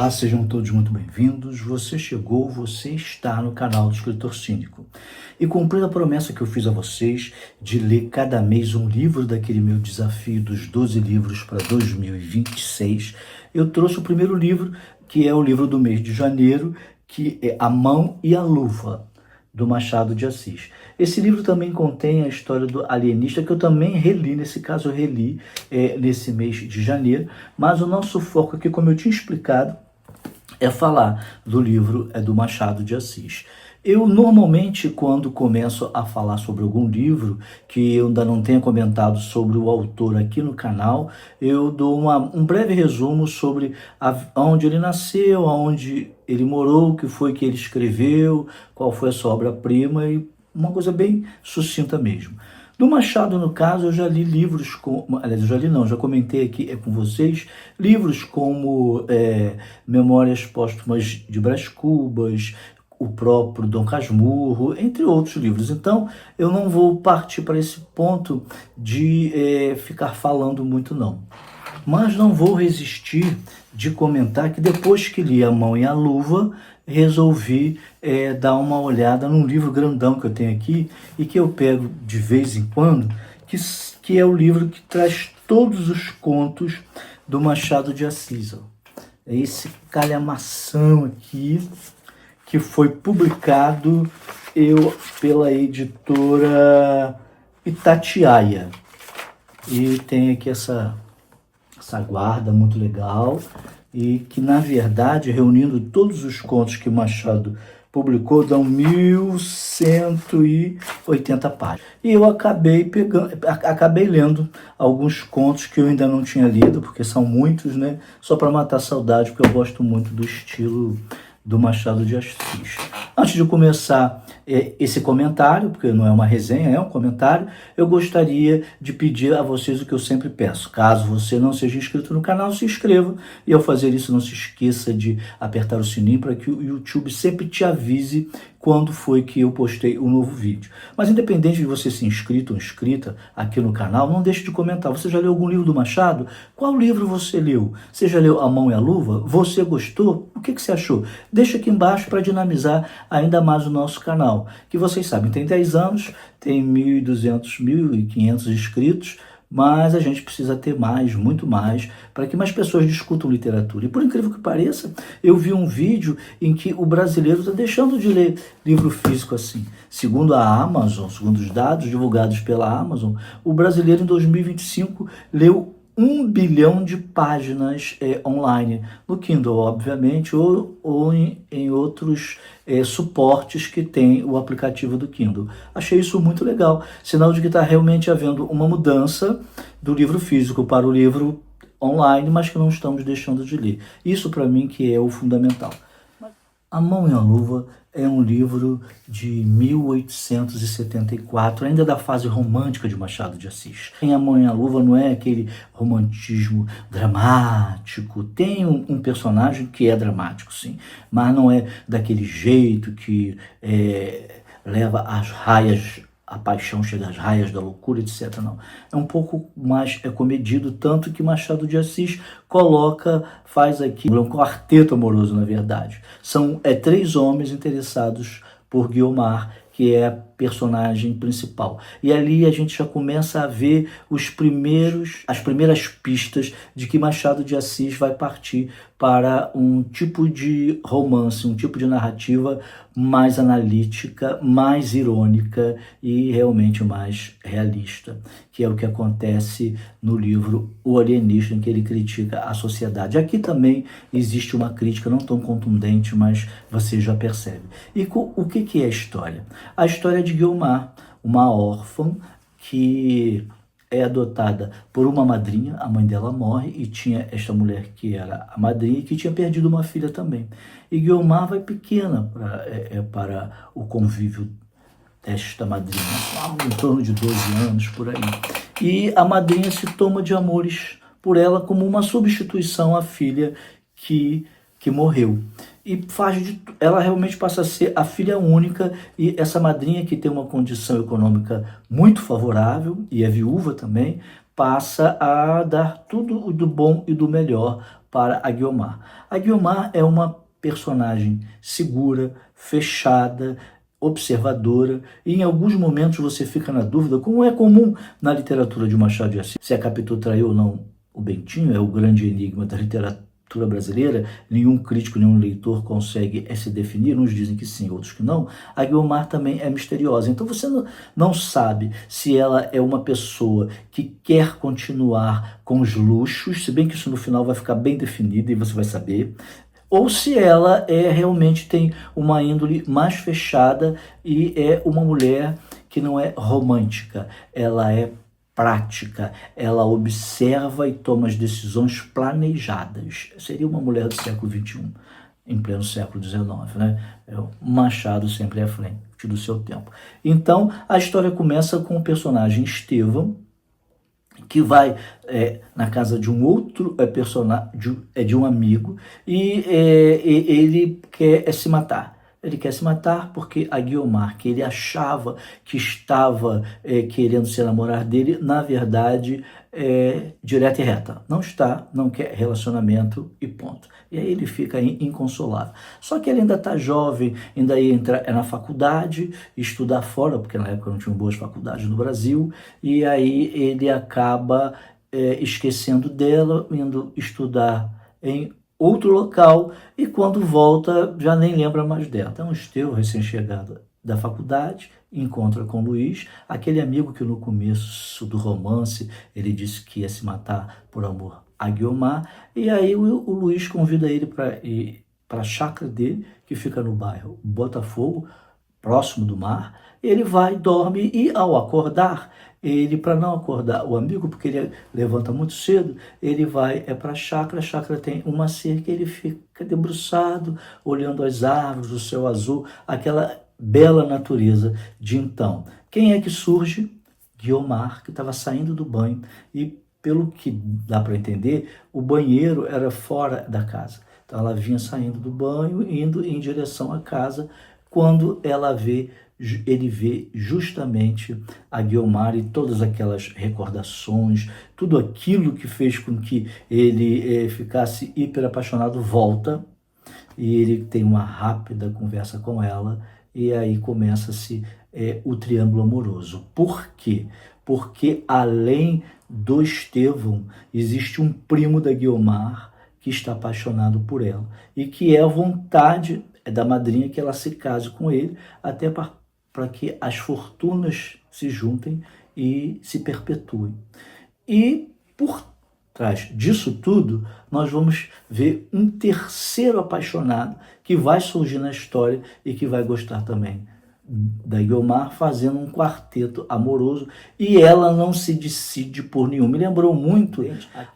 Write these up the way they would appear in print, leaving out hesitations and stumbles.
Olá, sejam todos muito bem-vindos. Você chegou, você está no canal do Escritor Cínico. E cumprindo a promessa que eu fiz a vocês de ler cada mês um livro daquele meu desafio dos 12 livros para 2026, eu trouxe o primeiro livro, que é o livro do mês de janeiro, que é A Mão e a Luva, do Machado de Assis. Esse livro também contém a história do alienista, que eu também reli, nesse caso eu reli nesse mês de janeiro, mas o nosso foco aqui, como eu tinha explicado, é falar do livro do Machado de Assis. Eu normalmente, quando começo a falar sobre algum livro que eu ainda não tenha comentado sobre o autor aqui no canal, eu dou um breve resumo sobre onde ele nasceu, onde ele morou, o que foi que ele escreveu, qual foi a sua obra-prima, e uma coisa bem sucinta mesmo. Do Machado, no caso, eu já li livros, aliás, eu já li não, já comentei aqui com vocês, livros como Memórias Póstumas de Brás Cubas, o próprio Dom Casmurro, entre outros livros. Então, eu não vou partir para esse ponto de ficar falando muito, não. Mas não vou resistir de comentar que depois que li A Mão e a Luva, resolvi dar uma olhada num livro grandão que eu tenho aqui e que eu pego de vez em quando, que é o livro que traz todos os contos do Machado de Assis. É esse calhamação aqui, que foi publicado pela editora Itatiaia. E tem aqui essa guarda muito legal, e que, na verdade, reunindo todos os contos que Machado publicou, dão 1180 páginas. E eu acabei lendo alguns contos que eu ainda não tinha lido, porque são muitos, né? Só para matar a saudade, porque eu gosto muito do estilo do Machado de Assis. Antes de começar esse comentário, porque não é uma resenha, é um comentário, eu gostaria de pedir a vocês o que eu sempre peço. Caso você não seja inscrito no canal, se inscreva. E ao fazer isso, não se esqueça de apertar o sininho para que o YouTube sempre te avise quando foi que eu postei um novo vídeo. Mas independente de você ser inscrito ou inscrita aqui no canal, não deixe de comentar. Você já leu algum livro do Machado? Qual livro você leu? Você já leu A Mão e a Luva? Você gostou? O que você achou? Deixa aqui embaixo para dinamizar ainda mais o nosso canal. Que vocês sabem, tem 10 anos, tem 1.200, 1.500 inscritos, mas a gente precisa ter mais, muito mais, para que mais pessoas discutam literatura. E por incrível que pareça, eu vi um vídeo em que o brasileiro está deixando de ler livro físico assim. Segundo a Amazon, segundo os dados divulgados pela Amazon, o brasileiro em 2025 leu 1 bilhão de páginas online, no Kindle, obviamente, ou em outros suportes que tem o aplicativo do Kindle. Achei isso muito legal, sinal de que está realmente havendo uma mudança do livro físico para o livro online, mas que não estamos deixando de ler. Isso, para mim, que é o fundamental. A Mão e a Luva é um livro de 1874, ainda da fase romântica de Machado de Assis. Em A Mão e a Luva não é aquele romantismo dramático, tem um personagem que é dramático, sim, mas não é daquele jeito que leva às raias, a paixão chega às raias da loucura, etc. Não. É um pouco mais comedido, tanto que Machado de Assis faz aqui um quarteto amoroso, na verdade. São 3 homens interessados por Guiomar, que é a personagem principal. E ali a gente já começa a ver as primeiras pistas de que Machado de Assis vai partir para um tipo de romance, um tipo de narrativa mais analítica, mais irônica e realmente mais realista, que é o que acontece no livro O Alienista, em que ele critica a sociedade. Aqui também existe uma crítica, não tão contundente, mas você já percebe. E o que é a história? A história de Guiomar, uma órfã que é adotada por uma madrinha, a mãe dela morre e tinha esta mulher que era a madrinha e que tinha perdido uma filha também. E Guiomar vai pequena para o convívio desta madrinha, em torno de 12 anos, por aí. E a madrinha se toma de amores por ela como uma substituição à filha que morreu. E ela realmente passa a ser a filha única, e essa madrinha, que tem uma condição econômica muito favorável e é viúva também, passa a dar tudo do bom e do melhor para a Guiomar. A Guiomar é uma personagem segura, fechada, observadora, e em alguns momentos você fica na dúvida, como é comum na literatura de Machado de Assis, se a Capitu traiu ou não o Bentinho, é o grande enigma da literatura brasileira, nenhum crítico, nenhum leitor consegue se definir, uns dizem que sim, outros que não. A Guiomar também é misteriosa, então você não sabe se ela é uma pessoa que quer continuar com os luxos, se bem que isso no final vai ficar bem definido e você vai saber, ou se ela realmente tem uma índole mais fechada e é uma mulher que não é romântica, ela é prática, ela observa e toma as decisões planejadas. Seria uma mulher do século XXI, em pleno século XIX, né? O Machado sempre à frente do seu tempo. Então, a história começa com o personagem Estevão, que vai na casa de um outro personagem, de um amigo, e ele quer se matar. Ele quer se matar porque a Guiomar, que ele achava que estava querendo se namorar dele, na verdade, direta e reta. Não está, não quer relacionamento e ponto. E aí ele fica inconsolável. Só que ele ainda está jovem, ainda entra na faculdade, estudar fora, porque na época não tinham boas faculdades no Brasil, e aí ele acaba esquecendo dela, indo estudar em outro local, e quando volta já nem lembra mais dela. Então Estevão, recém-chegado da faculdade, encontra com Luiz, aquele amigo que no começo do romance ele disse que ia se matar por amor a Guiomar, e aí o Luiz convida ele para ir para a chácara dele, que fica no bairro Botafogo, próximo do mar. Ele vai, dorme, e ao acordar, ele, para não acordar o amigo, porque ele levanta muito cedo, ele vai para a chácara tem uma cerca, ele fica debruçado, olhando as árvores, o céu azul, aquela bela natureza de então. Quem é que surge? Guiomar, que estava saindo do banho, e pelo que dá para entender, o banheiro era fora da casa. Então ela vinha saindo do banho, indo em direção à casa, quando ele vê justamente a Guiomar e todas aquelas recordações, tudo aquilo que fez com que ele ficasse hiper apaixonado volta, e ele tem uma rápida conversa com ela, e aí começa-se o triângulo amoroso. Por quê? Porque além do Estevão, existe um primo da Guiomar que está apaixonado por ela, e que é a vontade da madrinha que ela se case com ele, até para que as fortunas se juntem e se perpetuem. E por trás disso tudo, nós vamos ver um terceiro apaixonado que vai surgir na história e que vai gostar também da Guiomar, fazendo um quarteto amoroso, e ela não se decide por nenhum. Me lembrou muito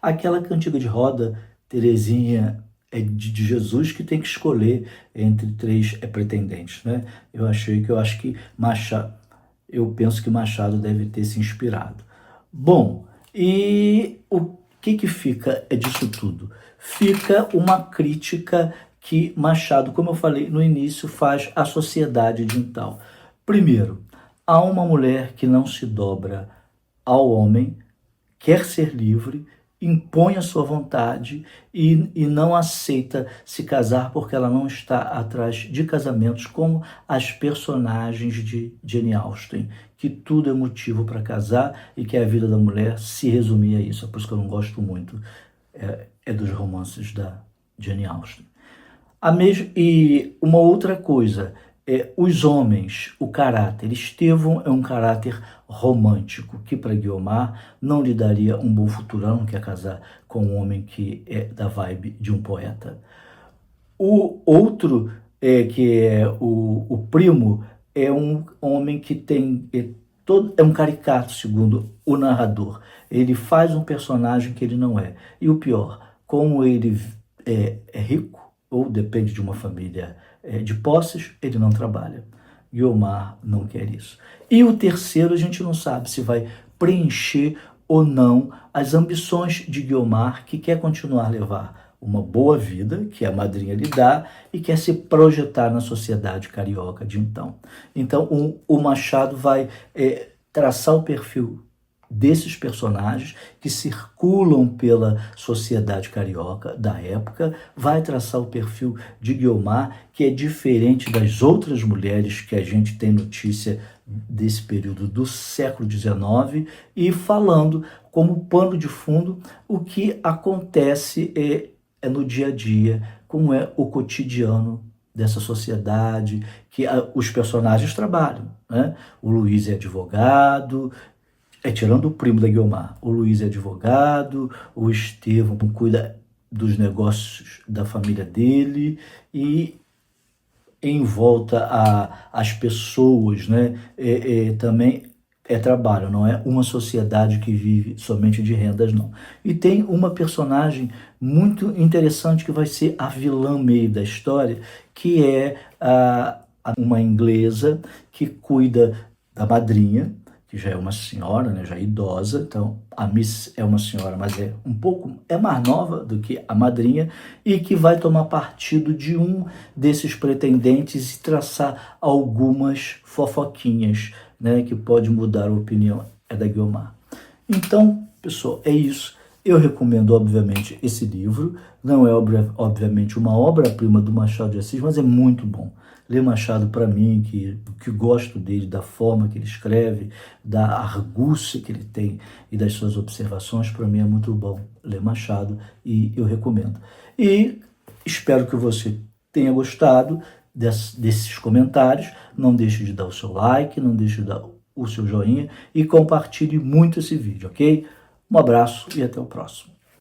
aquela cantiga de roda, Terezinha de Jesus, que tem que escolher entre três pretendentes, né? Eu acho que Machado, eu penso que Machado deve ter se inspirado. Bom, e o que fica disso tudo? Fica uma crítica que Machado, como eu falei no início, faz à sociedade de então. Primeiro, há uma mulher que não se dobra ao homem, quer ser livre, impõe a sua vontade e não aceita se casar porque ela não está atrás de casamentos, como as personagens de Jane Austen, que tudo é motivo para casar e que a vida da mulher se resumia a isso. É por isso que eu não gosto muito dos romances da Jane Austen. E uma outra coisa, os homens, o caráter. Estevão é um caráter romântico, que para Guiomar não lhe daria um bom futuro. Ela não quer casar com um homem que é da vibe de um poeta. O outro, que é o primo, é um homem que tem... é um caricato, segundo o narrador. Ele faz um personagem que ele não é. E o pior, como ele é rico, ou depende de uma família de posses, ele não trabalha. Guiomar não quer isso. E o terceiro, a gente não sabe se vai preencher ou não as ambições de Guiomar, que quer continuar a levar uma boa vida, que a madrinha lhe dá, e quer se projetar na sociedade carioca de então. Então, o Machado vai traçar o perfil desses personagens que circulam pela sociedade carioca da época, vai traçar o perfil de Guiomar, que é diferente das outras mulheres que a gente tem notícia desse período do século XIX, e falando como pano de fundo o que acontece no dia a dia, como é o cotidiano dessa sociedade que os personagens trabalham, né? O Luiz é advogado, tirando o primo da Guiomar, o Luiz é advogado, o Estevão cuida dos negócios da família dele, e em volta às pessoas, né, também trabalho, não é uma sociedade que vive somente de rendas, não. E tem uma personagem muito interessante que vai ser a vilã meio da história, que é uma inglesa que cuida da madrinha, que já é uma senhora, né, já é idosa. Então a Miss é uma senhora, mas é mais nova do que a madrinha, e que vai tomar partido de um desses pretendentes e traçar algumas fofoquinhas, né, que pode mudar a opinião da Guiomar. Então, pessoal, é isso. Eu recomendo, obviamente, esse livro. Não é, obviamente, uma obra-prima do Machado de Assis, mas é muito bom. Ler Machado, para mim, que gosto dele, da forma que ele escreve, da argúcia que ele tem e das suas observações, para mim é muito bom ler Machado, e eu recomendo. E espero que você tenha gostado desses comentários. Não deixe de dar o seu like, não deixe de dar o seu joinha e compartilhe muito esse vídeo, ok? Um abraço e até o próximo.